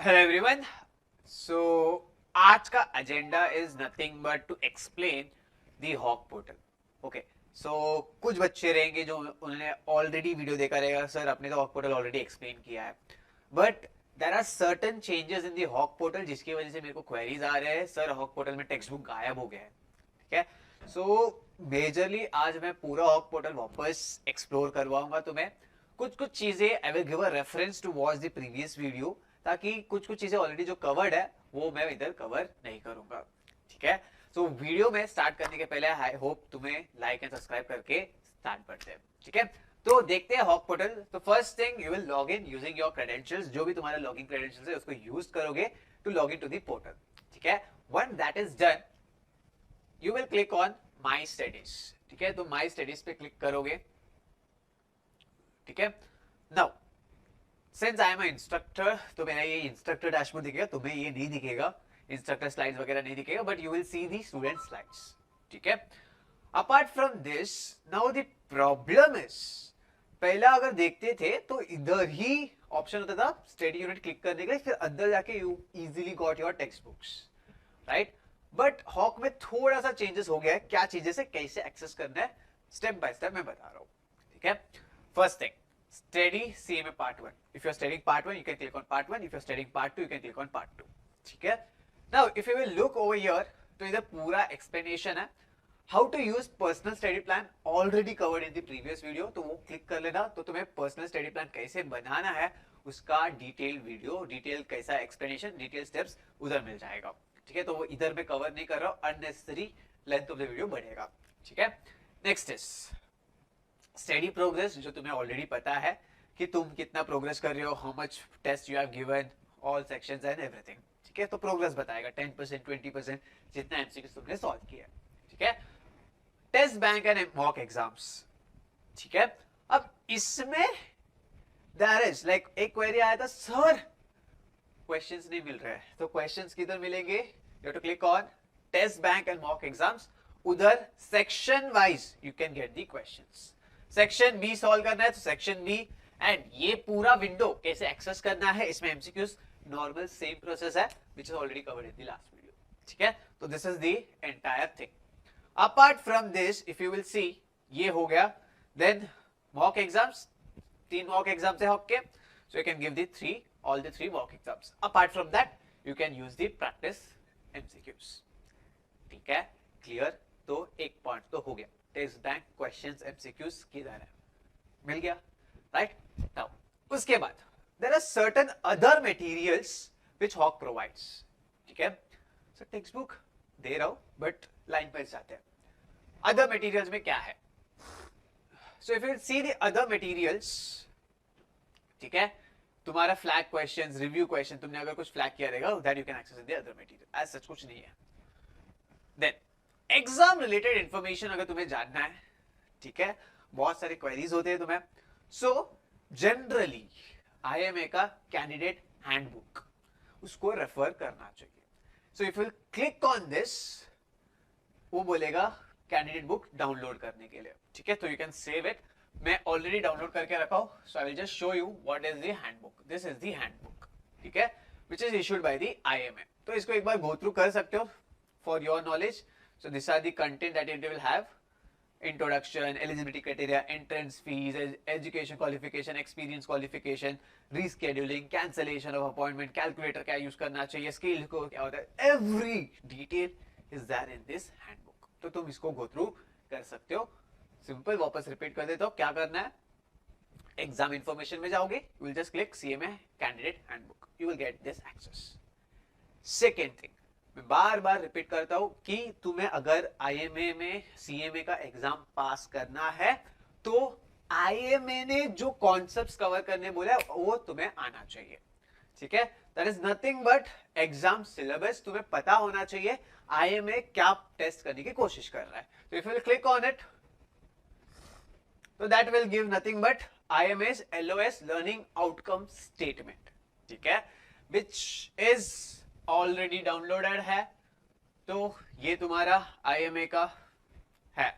Hello everyone. So आज का agenda is nothing but to explain the Hock portal. Okay, so कुछ बच्चे रहेंगे जो उन्होंने ऑलरेडी वीडियो देखा रहेगा, सर आपने तो हॉक पोर्टल ऑलरेडी एक्सप्लेन किया है, but there are certain changes in the Hock portal जिसकी वजह से मेरे को क्वेरीज आ रहे हैं, सर हॉक पोर्टल में टेक्स्ट बुक गायब हो गया है। ठीक है, सो मेजरली आज मैं पूरा हॉक पोर्टल वापस एक्सप्लोर करवाऊंगा तुम्हें। कुछ कुछ चीजें I will give a reference to watch the previous video, ताकि कुछ कुछ चीजें ऑलरेडी जो कवर्ड है वो मैं इधर कवर नहीं करूंगा। ठीक है, सो वीडियो में स्टार्ट करने के पहले आई होप तुम्हें लाइक एंड सब्सक्राइब करके स्टार्ट करते हैं। ठीक है, तो देखते हैं हॉक पोर्टल। तो first thing, you will log in using your credentials, जो भी तुम्हारा लॉगिन क्रेडेंशियल्स है उसको यूज करोगे to log in to the portal. ठीक है, one that is done, you will click on my studies. ठीक है, तो माई स्टडीज पे क्लिक करोगे। ठीक है, now since I am instructor तो मेरा ये इंस्ट्रक्टर डैशबोर्ड दिखेगा, तुम्हें ये नहीं दिखेगा, इंस्ट्रक्टर स्लाइड्स वगैरह नहीं दिखेगा, but you will C the student slides. ठीक है, apart from this now the problem is, पहला अगर देखते थे तो इधर ही ऑप्शन होता था स्टडी यूनिट क्लिक करने के लिए, फिर अंदर जाके you easily got your textbooks, right. But Hock में थोड़ा सा चेंजेस हो गया है। क्या चीजें है, कैसे एक्सेस करना है, स्टेप बाय स्टेप मैं बता रहा हूं। ठीक है, first thing, study CMA part 1. If you're studying part 1, you can click on part 1. If you're studying part 2, you can click on part 2. ठीक है, now if you will look over here, तो इधर पूरा explanation है how to use personal study plan, already covered in the previous video, तो वो click कर लेना, तो तुम्हें personal study plan कैसे बनाना है उसका detailed video, detail कैसा explanation, detail steps उधर मिल जाएगा। ठीक है, तो वो इधर मैं cover नहीं कर रहा हूँ, unnecessary length of the video बढ़ेगा। ठीक है, next is स्टडी प्रोग्रेस, जो तुम्हें ऑलरेडी पता है कि तुम कितना प्रोग्रेस कर रहे हो, how much test you have given, all sections and everything. ठीक है, तो प्रोग्रेस बताएगा 10%, 20% जितना एमसीक्यू तुमने सॉल्व किया। ठीक है, test bank and mock exams. ठीक है, अब इसमें देयर इज लाइक एक क्वेरी आया था, सर क्वेश्चंस नहीं मिल रहे हैं, तो क्वेश्चंस किधर मिलेंगे, you have to click on test bank and mock exams, उधर section wise you can get the questions. Section B solve करना है तो सेक्शन बी, एंड ये पूरा विंडो कैसे एक्सेस करना है, इसमें एमसीक्यूज नॉर्मल सेम प्रोसेस है which is already covered in the last video. ठीक है, तो this is the entire thing. Apart from this if you will see, ये हो गया, then mock exams, 3 mock exams है हॉक के, so you can give the 3 all the 3 mock exams. Apart from that you can use the practice MCQs. ठीक है, clear, तो एक point तो हो गया, टेस्ट बैंक क्वेश्चंस एमसीक्यूज किधर है, मिल गया, राइट। नाउ उसके बाद there are certain other materials which Hock provides. ठीक है, सो टेक्स्ट बुक दे रहा हूं बट लाइन पर जाते हैं, अदर मटेरियल्स में क्या है। So if you see the other materials, ठीक है, तुम्हारा फ्लैग क्वेश्चंस, रिव्यू क्वेश्चन, तुमने अगर कुछ फ्लैग किया रहेगा that you can access in the other material, as such कुछ नहीं है। देन एग्जाम रिलेटेड इंफॉर्मेशन अगर तुम्हें जानना है, ठीक है, बहुत सारे क्वेरीज होते हैं तुम्हें, सो जनरली आईएमए का कैंडिडेट हैंडबुक उसको रेफर करना चाहिए। So if you click on this, वो बोलेगा कैंडिडेट बुक डाउनलोड करने के लिए। ठीक है, तो यू कैन सेव इट, मैं ऑलरेडी डाउनलोड करके रखा हूं, so I will just show you what is the handbook. This is the handbook, ठीक है, which is issued by the IMA. तो इसको एक बार गो थ्रू कर सकते हो for your knowledge. So these are the content that it will have: introduction, eligibility criteria, entrance fees, education qualification, experience qualification, rescheduling, cancellation of appointment, calculator क्या use करना चाहिए, scale को क्या होता है, every detail is there in this handbook। तो तुम इसको go through कर सकते हो। सिंपल वापस रिपीट कर देता हूँ, क्या करना है, एग्जाम इंफॉर्मेशन में जाओगे, you will just click CMA candidate handbook, you will get this access। Second thing, मैं बार बार रिपीट करता हूं कि तुम्हें अगर आईएमए में सीएमए का एग्जाम पास करना है तो आईएमए ने जो कॉन्सेप्ट्स कवर करने बोला है वो तुम्हें आना चाहिए। ठीक है, that is nothing but exam syllabus, तुम्हें पता होना चाहिए आईएमए क्या टेस्ट करने की कोशिश कर रहा है। तो if you click on it, तो that will give nothing but IMA's LOS learning outcome statement. ठीक है, विच इज ऑलरेडी डाउनलोडेड है, तो ये तुम्हारा आईएमए का है।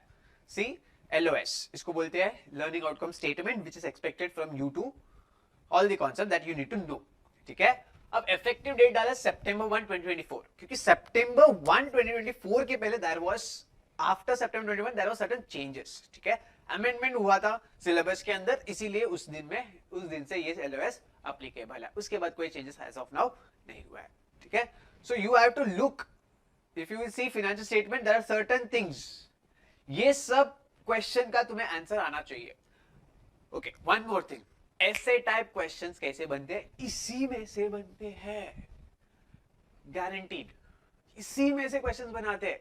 सी LOS इसको बोलते हैं learning outcome statement, which is expected from you to all the concept that you need to know. ठीक है, अब इफेक्टिव डेट डाला सितंबर 1 2024, क्योंकि सितंबर 1 2024 के पहले देयर वाज, आफ्टर सितंबर 21 देयर वाज सर्टेन चेंजेस, ठीक है, अमेंडमेंट हुआ था सिलेबस के अंदर, इसीलिए उस दिन से ये एलओएस एप्लीकेबल है, उसके बाद कोई चेंजेस एज ऑफ नाउ नहीं हुआ है, ठीक है। So you have to look, if you will see financial statement there are certain things, ये सब क्वेश्चन का तुम्हें आंसर आना चाहिए। ओके, वन मोर थिंग, ऐसे टाइप क्वेश्चंस कैसे बनते हैं, इसी में से बनते हैं, गारंटीड, इसी में से क्वेश्चंस बनाते हैं,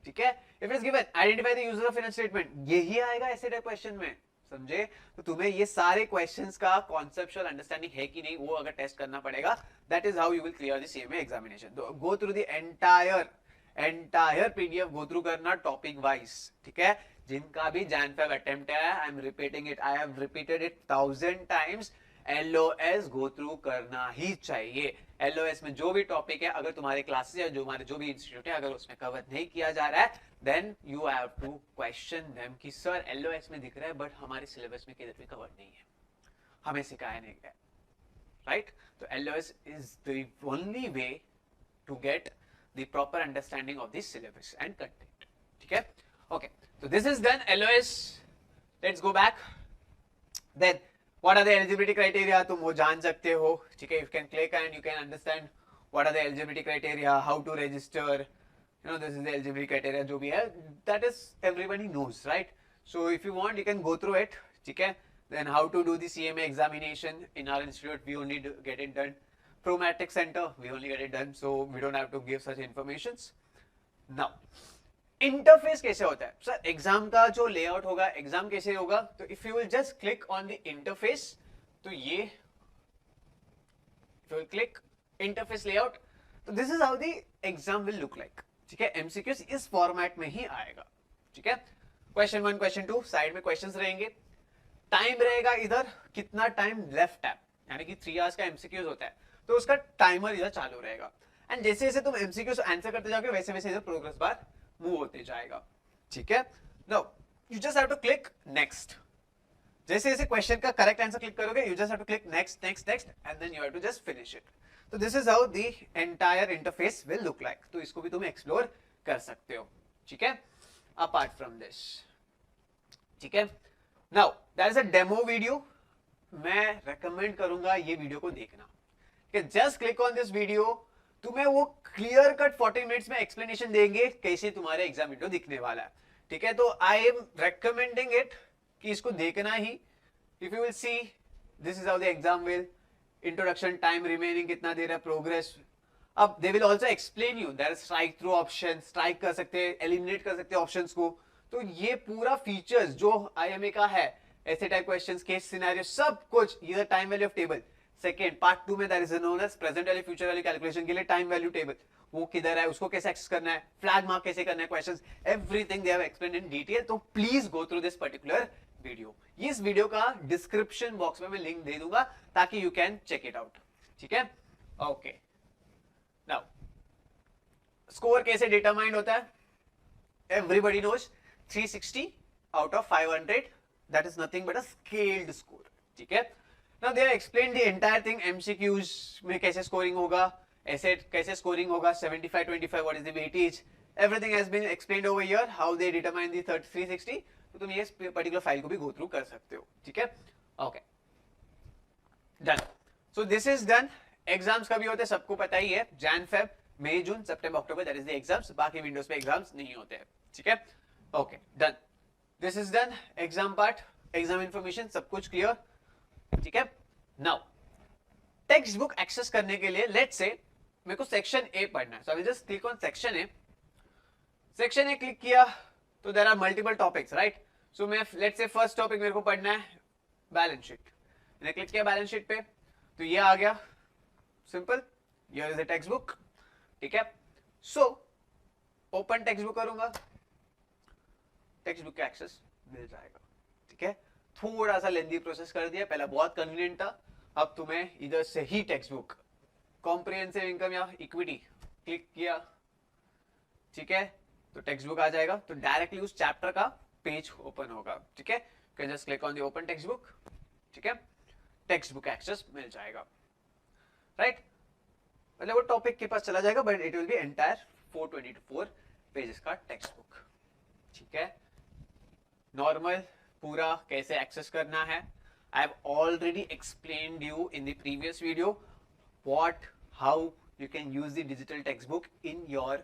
ठीक है। If is given identify the user of financial statement, यही आएगा ऐसे टाइप क्वेश्चन में, समझे। तो तुम्हें ये सारे क्वेश्चंस का कॉन्सेप्चुअल अंडरस्टैंडिंग है कि नहीं, वो अगर टेस्ट करना पड़ेगा, that is how you will clear the CMA examination. Go through the entire PDF, go through करना टॉपिक वाइज, ठीक है। जिनका भी जैन फेब अटेम्प्ट है, I am repeating it, I have repeated it 1000 times, LOS go through करना ही चाहिए। LOS में जो भी टॉपिक है, अगर तुम्हारे क्लासेस या जो भी इंस्टीट्यूट है, अगर उसमें कवर नहीं किया जा रहा है, then you have to question them कि सर एलओएस में दिख रहा है बट हमारे सिलेबस में किधर भी कवर नहीं है, हमें सिखाया नहीं गया, राइट। तो LOS is the only way to get the proper understanding of this syllabus and content, ठीक है। Okay, so this is done LOS. Let's go back. Then what are the eligibility criteria, तुम वो जान सकते हो, ठीक है। You can click and you can understand what are the eligibility criteria, how to register, you know, this is the eligibility criteria जो भी है, that is everybody knows, right? So if you want you can go through it, ठीक है। Then how to do the CMA examination in our institute, we only get it done. Promatic Center, we only get it done, so we don't have to give such informations. Now interface कैसे होता है sir, exam का जो layout होगा, exam कैसे होगा, तो if you will just click on the interface, तो ये if you will click interface layout, तो this is how the exam will look like, ठीक है। एमसीक्यूज इस फॉर्मेट में ही आएगा, ठीक है। क्वेश्चन 1 क्वेश्चन 2 साइड में क्वेश्चंस रहेंगे, टाइम रहेगा इधर, कितना टाइम लेफ्ट है, यानी कि 3 आवर्स का एमसीक्यूज होता है, तो उसका टाइमर इधर चालू रहेगा, एंड जैसे जैसे तुम एमसीक्यूज आंसर करते जाओगे वैसे वैसे इधर प्रोग्रेस बार मूव होते जाएगा, ठीक है। Now you just have to click next, जैसे जैसे क्वेश्चन का करेक्ट आंसर क्लिक करोगे, you just have to click next next next and then you have to just finish it. तो this is how the entire interface will look like, तो इसको भी तुम explore कर सकते हो, ठीक है, अपार्ट फ्रॉम दिस, ठीक है। Now that is a demo video, मैं रेकमेंड करूंगा ये वीडियो को देखना, just click on this video, तुम्हें वो क्लियर कट 40 मिनट्स में एक्सप्लेनेशन देंगे कैसे तुम्हारे एग्जाम विंडो दिखने वाला है, ठीक है। तो आई एम रेकमेंडिंग इट कि इसको देखना ही। If you will see this is how the exam will, introduction, time remaining कितना दे रहा है, प्रोग्रेस, अब they will also explain you, there is strike through option, strike कर सकते हैं, एलिमिनेट कर सकते हैं ऑप्शंस को, तो ये पूरा फीचर्स जो आईएमए का है, ऐसे टाइप क्वेश्चंस, केस सिनेरियो, सब कुछ, ये time value of table, second part 2 में that is known as present value future value calculation के लिए टाइम वैल्यू टेबल, वो किधर है, उसको कैसे एक्सेस करना है, फ्लैग मार्क कैसे करना है, questions, everything they have explained in detail. तो please go through this particular video, इस वीडियो का डिस्क्रिप्शन बॉक्स में मैं लिंक दे दूंगा ताकि you can check it out, ठीक है। ओके, नाउ स्कोर कैसे डिटरमाइंड होता है, everybody knows 360 out of 500, that is nothing but a scaled score, ठीक है। Now they have explained the entire thing, MCQs में कैसे स्कोरिंग होगा, ऐसे कैसे स्कोरिंग होगा, 75-25 what is the weightage, everything has been explained over here, how they determine the 360, तो तुम ये पर्टिकुलर फाइल को भी गो थ्रू कर सकते हो, ठीक है। Okay, done. So this is done. Exams कभी होते हैं सबको पता ही है, जैन फेब, मई जून सितंबर अक्टूबर, दैट इज द एग्जाम्स, बाकी विंडोज पे एग्जाम्स नहीं होते हैं, ठीक है। Okay, done, this is done, exam part, exam information सब कुछ क्लियर, ठीक है। नाउ टेक्स्ट बुक एक्सेस करने के लिए लेट्स से मेरे को सेक्शन ए पढ़ना है, so I will just click on section A. Section A click किया तो there are multiple topics, right. So मैं लेट्स से फर्स्ट टॉपिक मेरे को पढ़ना है बैलेंस शीट, मैंने क्लिक किया बैलेंस शीट पे, तो ये आ गया, simple, here is a text book, ठीक है। सो ओपन टेक्स्ट बुक करूंगा, टेक्स्ट बुक का एक्सेस मिल जाएगा, ठीक है। थोड़ा सा लेंदी प्रोसेस कर दिया, पहला बहुत कन्वीनियंट था, अब तुम्हें इधर से ही टेक्स्ट बुक, कॉम्प्रिहेंसिव इनकम या इक्विटी क्लिक किया, ठीक है, तो टेक्स्ट बुक आ जाएगा, तो डायरेक्टली उस चैप्टर का पेज ओपन होगा, ठीक है। Can just click on the open text book, ठीक है, टेक्स्ट बुक एक्सेस मिल जाएगा, राइट। मतलब वो टॉपिक के पास चला जाएगा, but it will be entire 424 pages का टेक्स्ट बुक, ठीक है। नॉर्मल पूरा कैसे एक्सेस करना है, I have already explained you in the previous video what how you can use the digital text book in your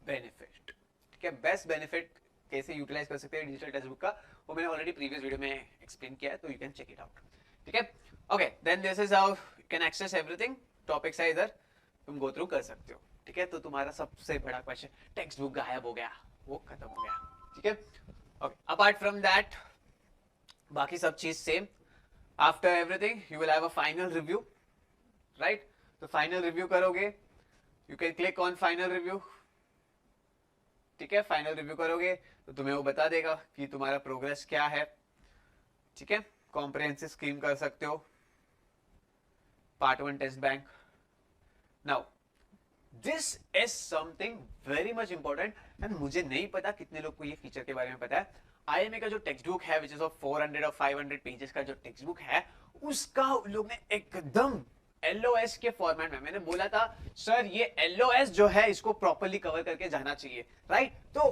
benefit, ठीक है। Best benefit कैसे यूटिलाइज कर सकते हैं डिजिटल टेक्स्ट बुक का, वो मैंने ऑलरेडी प्रीवियस वीडियो में एक्सप्लेन किया है, तो you can check it out, ठीक है। Okay, then this is how you can access everything. Topics है इधर, तुम गो थ्रू कर सकते हो, ठीक है। तो तुम्हारा सबसे बड़ा क्वेश्चन टेक्स्ट बुक गायब हो गया, वो खत्म हो गया, ठीक है। ओके, अपार्ट फ्रॉम दैट बाकी सब चीज same. After everything you will have a final review, right. तो फाइनल रिव्यू करोगे, you can click on final review, ठीक है। फाइनल रिव्यू करोगे तो तुम्हें वो बता देगा कि तुम्हारा प्रोग्रेस क्या है, ठीक है। कॉम्प्रिहेंसिव स्कीम कर सकते हो, part 1 test bank. Now this is something very much important, and मुझे नहीं पता कितने लोग को ये फीचर के बारे में पता है। आईएमए का जो टेक्स्ट बुक है विच इज ऑफ 400 और 500 पेजेस का जो टेक्स्ट बुक है, उसका उन लोग ने एकदम एलओएस के फॉर्मेट में, मैंने बोला था सर ये एलओएस जो है इसको प्रॉपर्ली कवर करके जाना चाहिए, राइट। तो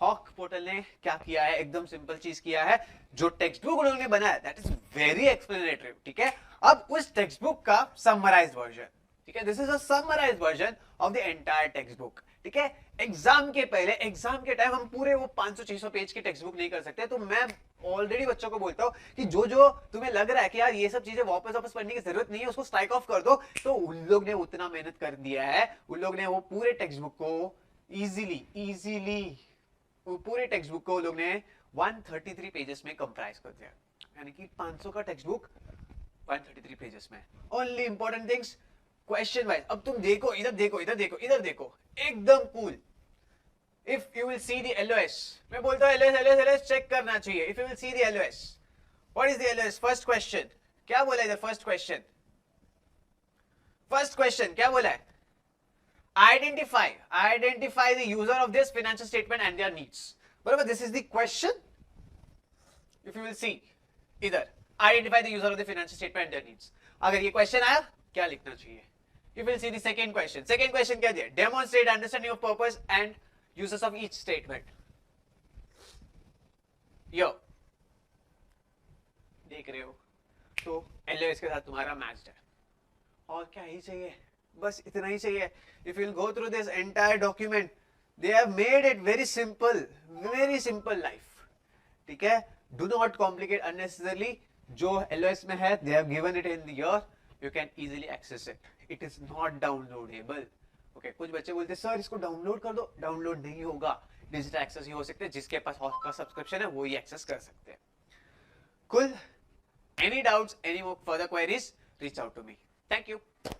हॉक पोर्टल ने क्या किया है, एकदम सिंपल चीज किया है। जो टेक्स्ट बुक उन लोगों ने बनाया दैट इज वेरी एक्सप्लेनेटरी, ठीक है। अब उस टेक्स्ट बुक का समराइज्ड वर्जन, ठीक है, this is a summarised version of the entire text book, ठीक है। एग्जाम के पहले, एग्जाम के टाइम हम पूरे वो 500-600 पेज की टेक्स्ट बुक नहीं कर सकते, तो मैं ऑलरेडी बच्चों को बोलता हूँ कि जो जो तुम्हें लग रहा है कि यार ये सब चीजें वापस पढ़ने की जरूरत नहीं है, उसको स्ट्राइक ऑफ कर दो। तो उन लोग ने उतना मेहनत कर दिया है, उन लोग ने वो पूरे टेक्स्ट बुक को इजीली पूरे टेक्स्ट बुक को लोग ने 133 पेजेस में कंप्राइज कर दिया, यानी कि 500 का टेक्स्ट बुक 133 पेजेस में। Only important things question wise. अब तुम देखो, इधर देखो, इधर देखो, इधर देखो, एकदम cool. If you will see the LOS, मैं बोलता हूं एलओएस चेक करना चाहिए। If you will see the LOS, what is the LOS? First question क्या बोला इधर? फर्स्ट क्वेश्चन क्या बोला है? identify the user of this financial statement and their needs, बराबर। this is the question. if you will see इधर identify the user of the financial statement and their needs, अगर ये क्वेश्चन आया क्या लिखना चाहिए? if you will see the second question क्या दिया? demonstrate understanding of purpose and uses of each statement. यो देख रहे हो, तो एलओएस के साथ तुम्हारा मैच है, और क्या ही चाहिए, बस इतना ही चाहिए। If you go through this entire document, they have made it very simple life, ठीक है। Do not complicate unnecessarily. जो एलओएस में है they have given it in the year, you can easily access it, it is not downloadable. Okay, कुछ बच्चे बोलते हैं sir इसको डाउनलोड कर दो, डाउनलोड नहीं होगा, डिजिटल एक्सेस ही हो सकते हैं, जिसके पास हॉक का सब्सक्रिप्शन है वो ही एक्सेस कर सकते हैं। Cool, any doubts, any further queries, reach out to me. Thank you.